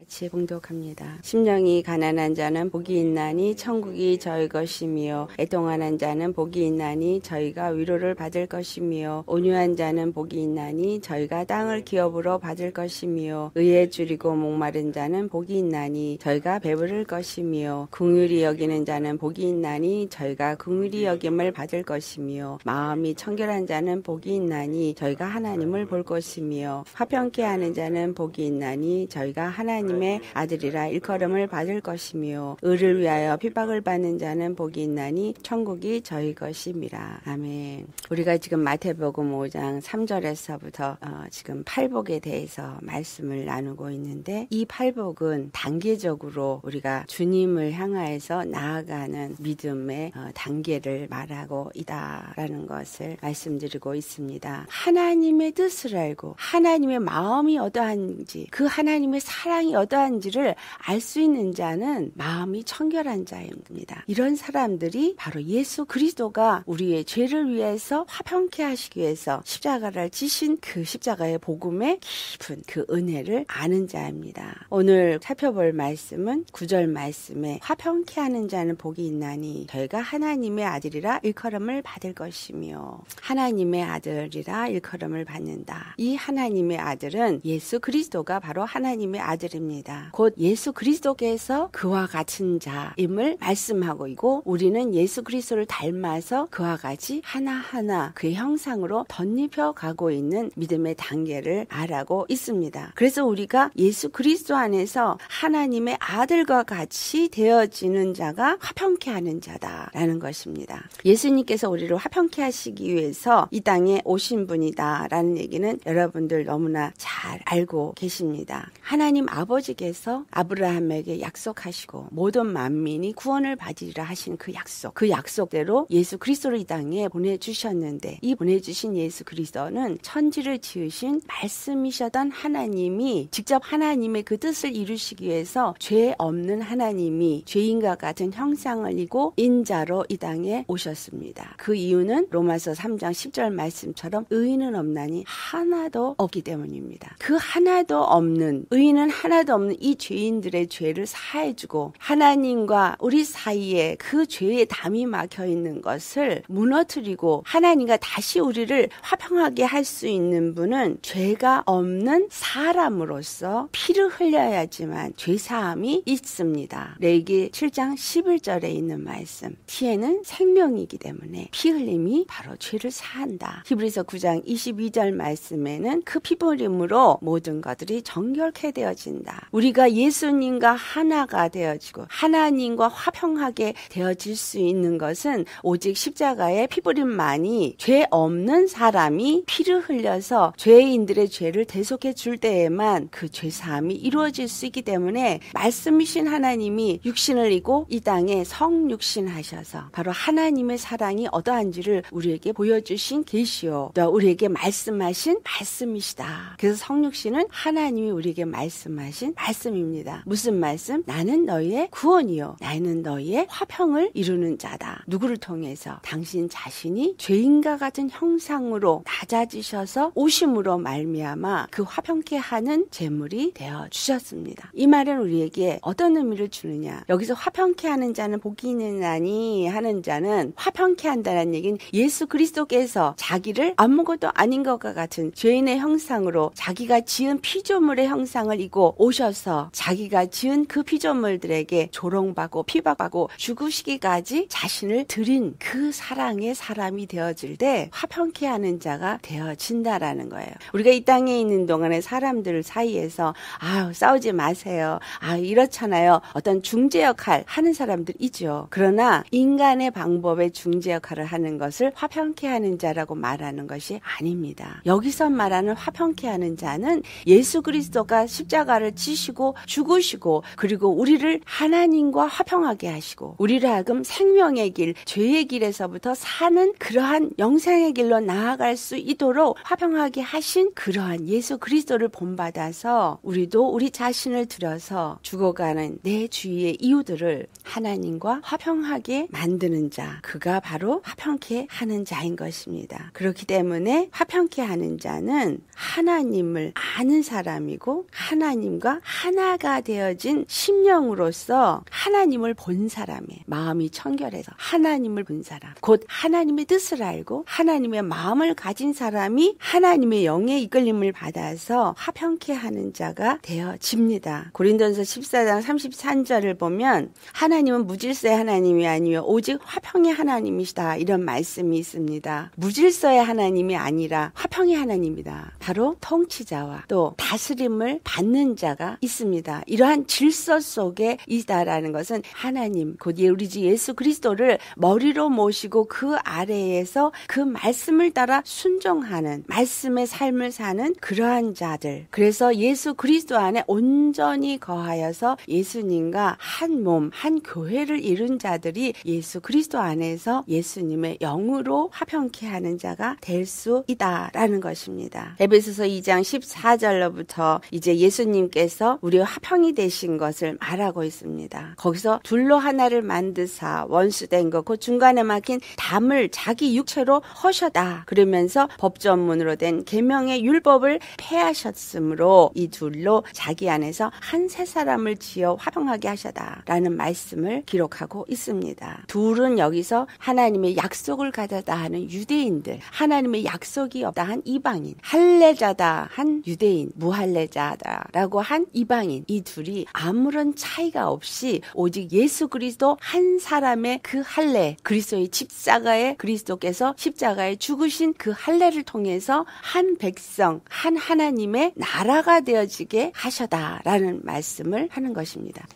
같이 봉독합니다. 심령이 가난한 자는 복이 있나니 천국이 저희 것이며 애통하는 자는 복이 있나니 저희가 위로를 받을 것이며 온유한 자는 복이 있나니 저희가 땅을 기업으로 받을 것이며 의에 줄이고 목마른 자는 복이 있나니 저희가 배부를 것이며 긍휼히 여기는 자는 복이 있나니 저희가 긍휼히 여김을 받을 것이며 마음이 청결한 자는 복이 있나니 저희가 하나님을 볼 것이며 화평케 하는 자는 복이 있나니 저희가 하나님의 아들이라 일컬음을 받을 것이며 의를 위하여 핍박을 받는 자는 복이 있나니 천국이 저희 것임이라. 아멘. 우리가 지금 마태복음 5장 3절에서부터 지금 팔복에 대해서 말씀을 나누고 있는데 이 팔복은 단계적으로 우리가 주님을 향하여서 나아가는 믿음의 단계를 말하고 있다라는 것을 말씀드리고 있습니다. 하나님의 뜻을 알고 하나님의 마음이 어떠한지 그 하나님의 사랑이 어떠한지를 알 수 있는 자는 마음이 청결한 자입니다. 이런 사람들이 바로 예수 그리스도가 우리의 죄를 위해서 화평케 하시기 위해서 십자가를 지신 그 십자가의 복음의 깊은 그 은혜를 아는 자입니다. 오늘 살펴볼 말씀은 9절 말씀에 화평케 하는 자는 복이 있나니 저희가 하나님의 아들이라 일컬음을 받을 것이며 하나님의 아들이라 일컬음을 받는다. 이 하나님의 아들은 예수 그리스도가 바로 하나님의 아들입니다. 곧 예수 그리스도께서 그와 같은 자임을 말씀하고 있고 우리는 예수 그리스도를 닮아서 그와 같이 하나하나 그의 형상으로 덧입혀 가고 있는 믿음의 단계를 말하고 있습니다. 그래서 우리가 예수 그리스도 안에서 하나님의 아들과 같이 되어지는 자가 화평케 하는 자다라는 것입니다. 예수님께서 우리를 화평케 하시기 위해서 이 땅에 오신 분이다라는 얘기는 여러분들 너무나 잘 알고 계십니다. 하나님 아버지께서 아브라함에게 약속하시고 모든 만민이 구원을 받으리라 하신 그 약속대로 예수 그리스도를 이 땅에 보내주셨는데 이 보내주신 예수 그리스도는 천지를 지으신 말씀이셨던 하나님이 직접 하나님의 그 뜻을 이루시기 위해서 죄 없는 하나님이 죄인과 같은 형상을 입고 인자로 이 땅에 오셨습니다. 그 이유는 로마서 3장 10절 말씀처럼 의인은 없나니 하나도 없기 때문입니다. 그 하나도 없는 의인은 하나도 없는 이 죄인들의 죄를 사해주고 하나님과 우리 사이에 그 죄의 담이 막혀 있는 것을 무너뜨리고 하나님과 다시 우리를 화평하게 할 수 있는 분은 죄가 없는 사람으로서 피를 흘려야지만 죄사함이 있습니다. 레위기 7장 11절에 있는 말씀. 피에는 생명이기 때문에 피 흘림이 바로 죄를 사한다. 히브리서 9장 22절 말씀에는 그 피 흘림으로 모든 것들이 정결케 되어진다. 우리가 예수님과 하나가 되어지고 하나님과 화평하게 되어질 수 있는 것은 오직 십자가의 피 흘림만이 죄 없는 사람이 피를 흘려서 죄인들의 죄를 대속해 줄 때에만 그 죄사함이 이루어질 수 있기 때문에 말씀이신 하나님이 육신을 입고 이 땅에 성육신 하셔서 바로 하나님의 사랑이 어떠한지를 우리에게 보여주신 계시요 또 우리에게 말씀하신 말씀이시다. 그래서 성육신은 하나님이 우리에게 말씀하신 말씀입니다. 무슨 말씀? 나는 너희의 구원이요 나는 너희의 화평을 이루는 자다. 누구를 통해서? 당신 자신이 죄인과 같은 형상으로 낮아지셔서 오심으로 말미암아 그 화평케 하는 제물이 되어 주셨습니다. 이 말은 우리에게 어떤 의미를 주느냐? 여기서 화평케 하는 자는 복이 있나니 하는 자는 화평케 한다는 얘기는 예수 그리스도께서 자기를 아무것도 아닌 것과 같은 죄인의 형상으로 자기가 지은 피조물의 형상을 입고 오셔서 자기가 지은 그 피조물들에게 조롱받고 피박받고 죽으시기까지 자신을 드린 그 사랑의 사람이 되어질 때 화평케 하는 자가 되어진다라는 거예요. 우리가 이 땅에 있는 동안에 사람들 사이에서 싸우지 마세요. 이렇잖아요. 어떤 중재 역할 하는 사람들 있죠. 그러나 인간의 방법의 중재 역할을 하는 것을 화평케 하는 자라고 말하는 것이 아닙니다. 여기서 말하는 화평케 하는 자는 예수 그리스도가 십자가를 지시고 죽으시고 그리고 우리를 하나님과 화평하게 하시고 우리를 하여금 생명의 길, 죄의 길에서부터 사는 그러한 영생의 길로 나아갈 수 있도록 화평하게 하신 그러한 예수 그리스도를 본받아서 우리도 우리 자신을 들여서 죽어가는 내 주위의 이웃들을 하나님과 화평하게 만드는 자, 그가 바로 화평케 하는 자인 것입니다. 그렇기 때문에 화평케 하는 자는 하나님을 아는 사람이고 하나님과 하나가 되어진 심령으로서 하나님을 본 사람의 마음이 청결해서 하나님을 본 사람, 곧 하나님의 뜻을 알고 하나님의 마음을 가진 사람이 하나님의 영의 이끌림을 받아서 화평케 하는 자가 되어집니다. 고린도전서 14장 33절을 보면 하나님은 무질서의 하나님이 아니요 오직 화평의 하나님이시다, 이런 말씀이 있습니다. 무질서의 하나님이 아니라 화평의 하나님이다. 바로 통치자와 또 다스림을 받는 자가 있습니다. 이러한 질서 속에 있다라는 것은 하나님 곧 우리 주 예수 그리스도를 머리로 모시고 그 아래에서 그 말씀을 따라 순종하는 말씀의 삶을 사는 그러한 자들, 그래서 예수 그리스도 안에 온전히 거하여서 예수님과 한 몸, 한 교회를 이룬 자들이 예수 그리스도 안에서 예수님의 영으로 화평케 하는 자가 될 수 있다라는 것입니다. 에베소서 2장 14절로부터 이제 예수님께서 우리의 화평이 되신 것을 말하고 있습니다. 거기서 둘로 하나를 만드사 원수된 것, 그 중간에 막힌 담을 자기 육체로 허셨다 그러면서 법전문으로 된 계명의 율법을 폐하셨으므로 이 둘로 자기 안에서 한 세 사람을 지어 화평하게 하셨다라는 말씀을 기록하고 있습니다. 둘은 여기서 하나님의 약속을 가졌다 하는 유대인들, 하나님의 약속이 없다 한 이방인, 할례자다 한 유대인, 무할례자다라고 한 이방인, 이 둘이 아무런 차이가 없이 오직 예수 그리스도 한 사람의 그 할례, 그리스도의 십자가에 그리스도께서 십자가에 죽으신 그 할례를 통해서 한 백성, 한 하나님의 나라가 되어지게 하셨다라는 말씀을 하는 것입니다.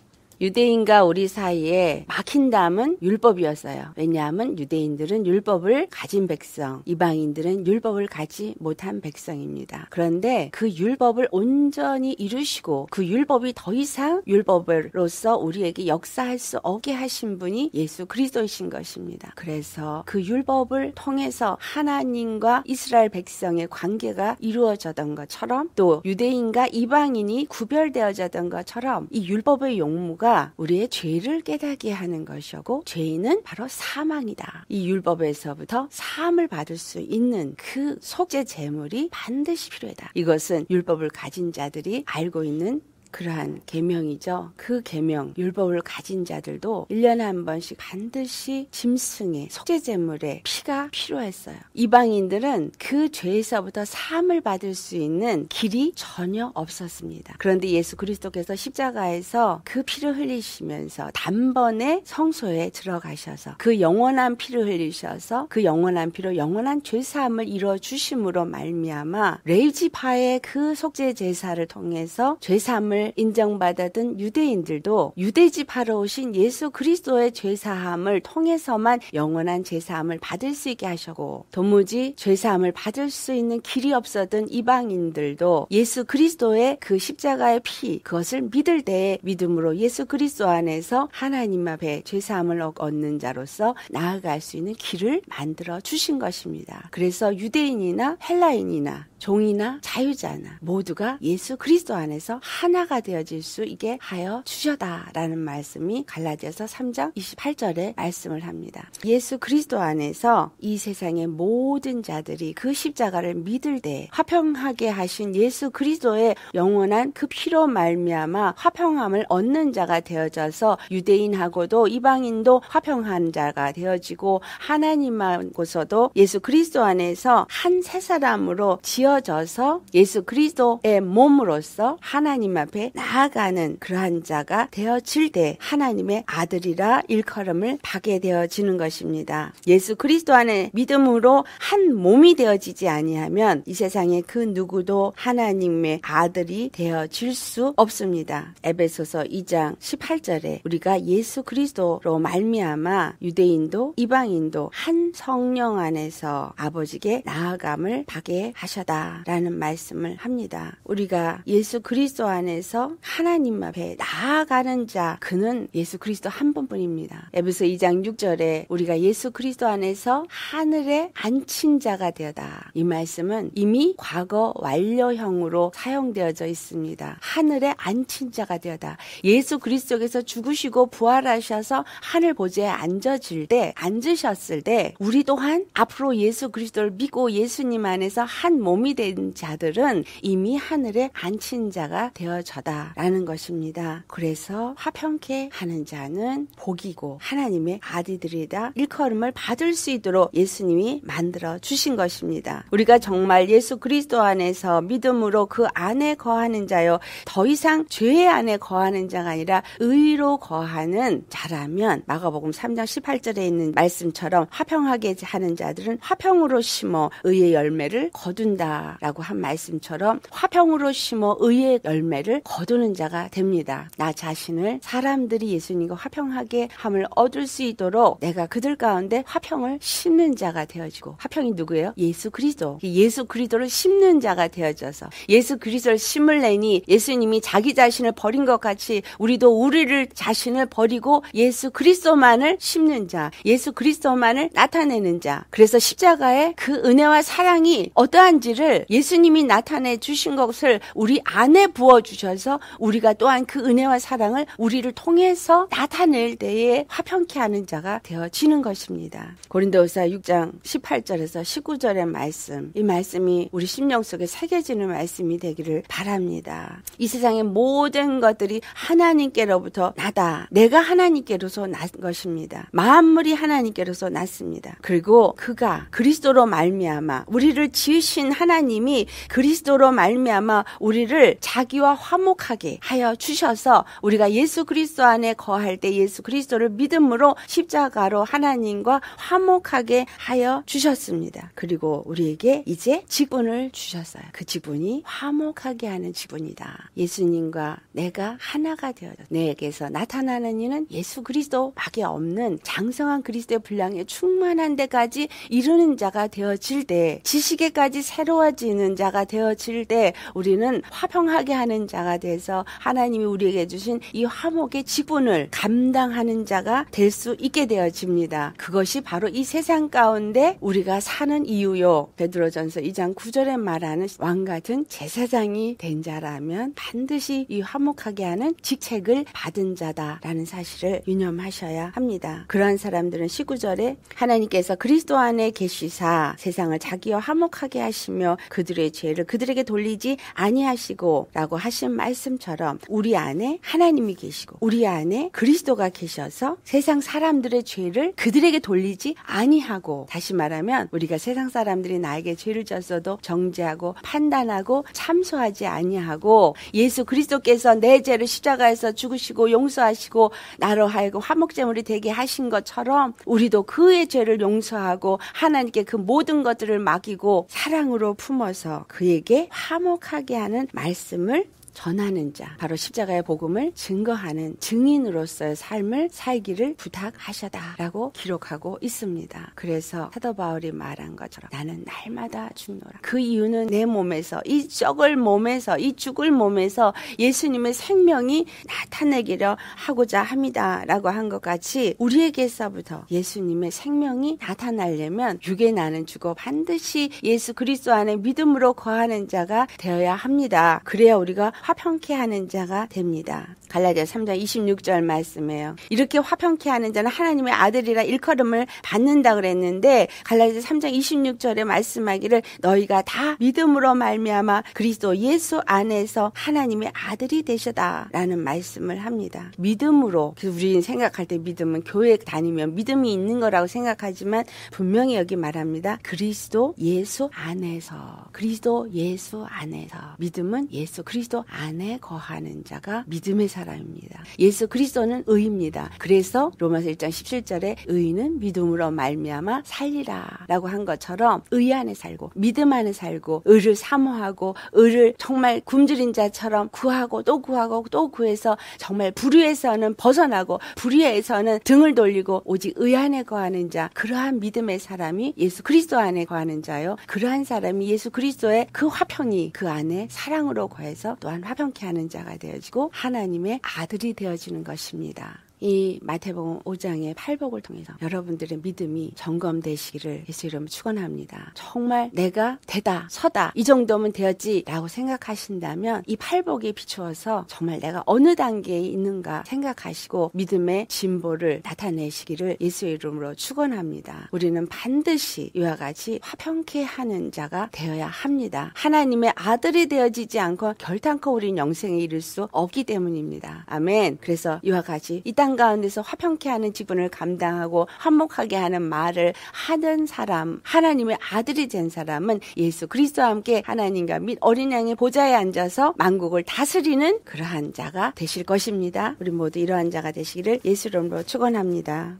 유대인과 우리 사이에 막힌 담은 율법이었어요. 왜냐하면 유대인들은 율법을 가진 백성, 이방인들은 율법을 가지 못한 백성입니다. 그런데 그 율법을 온전히 이루시고 그 율법이 더 이상 율법으로서 우리에게 역사할 수 없게 하신 분이 예수 그리스도이신 것입니다. 그래서 그 율법을 통해서 하나님과 이스라엘 백성의 관계가 이루어졌던 것처럼 또 유대인과 이방인이 구별되어졌던 것처럼 이 율법의 용무가 우리의 죄를 깨닫게 하는 것이고 죄인은 바로 사망이다. 이 율법에서부터 사함을 받을 수 있는 그 속죄 제물이 반드시 필요하다. 이것은 율법을 가진 자들이 알고 있는 그러한 계명이죠. 그 계명, 율법을 가진 자들도 1년에 한 번씩 반드시 짐승의 속죄제물에 피가 필요했어요. 이방인들은 그 죄에서부터 사함을 받을 수 있는 길이 전혀 없었습니다. 그런데 예수 그리스도께서 십자가에서 그 피를 흘리시면서 단번에 성소에 들어가셔서 그 영원한 피를 흘리셔서 그 영원한 피로 영원한 죄사함을 이루어주심으로 말미암아 레위지파의 그 속죄 제사를 통해서 죄사함을 인정받았던 유대인들도 유대지파로 오신 예수 그리스도의 죄사함을 통해서만 영원한 죄사함을 받을 수 있게 하셨고, 도무지 죄사함을 받을 수 있는 길이 없었던 이방인들도 예수 그리스도의 그 십자가의 피, 그것을 믿을 때에 믿음으로 예수 그리스도 안에서 하나님 앞에 죄사함을 얻는 자로서 나아갈 수 있는 길을 만들어 주신 것입니다. 그래서 유대인이나 헬라인이나 종이나 자유자나 모두가 예수 그리스도 안에서 하나가 되어질 수 있게 하여 주셨다라는 말씀이 갈라디아서 3장 28절에 말씀을 합니다. 예수 그리스도 안에서 이 세상의 모든 자들이 그 십자가를 믿을 때 화평하게 하신 예수 그리스도의 영원한 그 피로 말미암아 화평함을 얻는 자가 되어져서 유대인하고도 이방인도 화평한 자가 되어지고 하나님하고서도 예수 그리스도 안에서 한 세 사람으로 지어져서 예수 그리스도의 몸으로서 하나님 앞에 나아가는 그러한 자가 되어질 때 하나님의 아들이라 일컬음을 받게 되어지는 것입니다. 예수 그리스도 안에 믿음으로 한 몸이 되어지지 아니하면 이 세상에 그 누구도 하나님의 아들이 되어질 수 없습니다. 에베소서 2장 18절에 우리가 예수 그리스도로 말미암아 유대인도 이방인도 한 성령 안에서 아버지께 나아감을 받게 하셨다라는 말씀을 합니다. 우리가 예수 그리스도 안에서 하나님 앞에 나아가는 자, 그는 예수 그리스도 한 분뿐입니다. 에베소 2장 6절에 우리가 예수 그리스도 안에서 하늘에 앉힌 자가 되었다. 이 말씀은 이미 과거 완료형으로 사용되어져 있습니다. 하늘에 앉힌 자가 되었다. 예수 그리스도께서 죽으시고 부활하셔서 하늘 보좌에 앉으셨을 때 우리 또한 앞으로 예수 그리스도를 믿고 예수님 안에서 한 몸이 종이 된 자들은 이미 하늘에 앉힌 자가 되어져다라는 것입니다. 그래서 화평케 하는 자는 복이고 하나님의 아들들이다 일컬음을 받을 수 있도록 예수님이 만들어 주신 것입니다. 우리가 정말 예수 그리스도 안에서 믿음으로 그 안에 거하는 자요, 더 이상 죄 안에 거하는 자가 아니라 의로 거하는 자라면 마가복음 3장 18절에 있는 말씀처럼 화평하게 하는 자들은 화평으로 심어 의의 열매를 거둔다라고 한 말씀처럼 화평으로 심어 의의 열매를 거두는 자가 됩니다. 나 자신을 사람들이 예수님과 화평하게 함을 얻을 수 있도록 내가 그들 가운데 화평을 심는 자가 되어지고, 화평이 누구예요? 예수 그리스도. 예수 그리스도를 심는 자가 되어져서 예수 그리스도를 심을래니 예수님이 자기 자신을 버린 것 같이 우리도 우리를 자신을 버리고 예수 그리스도만을 심는 자, 예수 그리스도만을 나타내는 자. 그래서 십자가의 그 은혜와 사랑이 어떠한지를 예수님이 나타내 주신 것을 우리 안에 부어주셔서 우리가 또한 그 은혜와 사랑을 우리를 통해서 나타낼 때에 화평케 하는 자가 되어지는 것입니다. 고린도후서 6장 18절에서 19절의 말씀, 이 말씀이 우리 심령 속에 새겨지는 말씀이 되기를 바랍니다. 이 세상의 모든 것들이 하나님께로부터 나다. 내가 하나님께로서 난 것입니다. 만물이 하나님께로서 났습니다. 그리고 그가 그리스도로 말미암아 우리를 지으신 하나님이 그리스도로 말미암아 우리를 자기와 화목하게 하여 주셔서 우리가 예수 그리스도 안에 거할 때 예수 그리스도를 믿음으로 십자가로 하나님과 화목하게 하여 주셨습니다. 그리고 우리에게 이제 직분을 주셨어요. 그 직분이 화목하게 하는 직분이다. 예수님과 내가 하나가 되어져 내게서 나타나는 이는 예수 그리스도밖에 없는 장성한 그리스도의 분량에 충만한 데까지 이르는 자가 되어질 때, 지식에까지 새로워지는 자가 되어질 때 우리는 화평하게 하는 자가 돼서 하나님이 우리에게 주신 이 화목의 직분을 감당하는 자가 될 수 있게 되어집니다. 그것이 바로 이 세상 가운데 우리가 사는 이유요. 베드로전서 2장 9절에 말하는 왕같은 제사장이 된 자라면 반드시 이 화목하게 하는 직책을 받은 자다라는 사실을 유념하셔야 합니다. 그러한 사람들은 19절에 하나님께서 그리스도 안에 계시사 세상을 자기와 화목하게 하시며 그들의 죄를 그들에게 돌리지 아니하시고 라고 하신 말씀처럼 우리 안에 하나님이 계시고 우리 안에 그리스도가 계셔서 세상 사람들의 죄를 그들에게 돌리지 아니하고, 다시 말하면 우리가 세상 사람들이 나에게 죄를 졌어도 정죄하고 판단하고 참소하지 아니하고 예수 그리스도께서 내 죄를 십자가에서 죽으시고 용서하시고 나로 하여금 화목제물이 되게 하신 것처럼 우리도 그의 죄를 용서하고 하나님께 그 모든 것들을 맡기고 사랑으로 품어서 그에게 화목하게 하는 말씀을 전하는 자, 바로 십자가의 복음을 증거하는 증인으로서의 삶을 살기를 부탁하셨다라고 기록하고 있습니다. 그래서 사도 바울이 말한 것처럼 나는 날마다 죽노라. 그 이유는 내 몸에서, 이 썩을 몸에서, 이 죽을 몸에서 예수님의 생명이 나타내기를 하고자 합니다 라고 한 것 같이 우리에게서부터 예수님의 생명이 나타나려면 육의 나는 죽어 반드시 예수 그리스도 안에 믿음으로 거하는 자가 되어야 합니다. 그래야 우리가 화평케 하는 자가 됩니다. 갈라디아서 3장 26절 말씀이에요. 이렇게 화평케 하는 자는 하나님의 아들이라 일컬음을 받는다 그랬는데 갈라디아서 3장 26절에 말씀하기를 너희가 다 믿음으로 말미암아 그리스도 예수 안에서 하나님의 아들이 되셨다라는 말씀을 합니다. 믿음으로, 우리는 생각할 때 믿음은 교회 다니면 믿음이 있는 거라고 생각하지만 분명히 여기 말합니다. 그리스도 예수 안에서, 그리스도 예수 안에서, 믿음은 예수 그리스도 안에 거하는 자가 믿음의 사람입니다. 예수 그리스도는 의입니다. 그래서 로마서 1장 17절에 의인은 믿음으로 말미암아 살리라 라고 한 것처럼 의 안에 살고 믿음 안에 살고 의를 사모하고 의를 정말 굶주린 자처럼 구하고 또 구하고 또 구해서 정말 불의에서는 벗어나고 불의에서는 등을 돌리고 오직 의 안에 거하는 자, 그러한 믿음의 사람이 예수 그리스도 안에 거하는 자요. 그러한 사람이 예수 그리스도의 그 화평이 그 안에 사랑으로 거해서 또한 화평케 하는 자가 되어지고 하나님의 아들이 되어지는 것입니다. 이 마태복음 5장의 팔복을 통해서 여러분들의 믿음이 점검되시기를 예수 이름으로 축원합니다. 정말 내가 되다, 서다 이 정도면 되었지라고 생각하신다면 이 팔복에 비추어서 정말 내가 어느 단계에 있는가 생각하시고 믿음의 진보를 나타내시기를 예수 이름으로 축원합니다. 우리는 반드시 이와 같이 화평케 하는 자가 되어야 합니다. 하나님의 아들이 되어지지 않고 결단코 우리는 영생에 이를 수 없기 때문입니다. 아멘. 그래서 이와 같이 이 땅 가운데서 화평케 하는 직분을 감당하고 화목하게 하는 말을 하는 사람, 하나님의 아들이 된 사람은 예수 그리스도와 함께 하나님과 및 어린 양의 보좌에 앉아서 만국을 다스리는 그러한 자가 되실 것입니다. 우리 모두 이러한 자가 되시기를 예수 이름으로 축원합니다.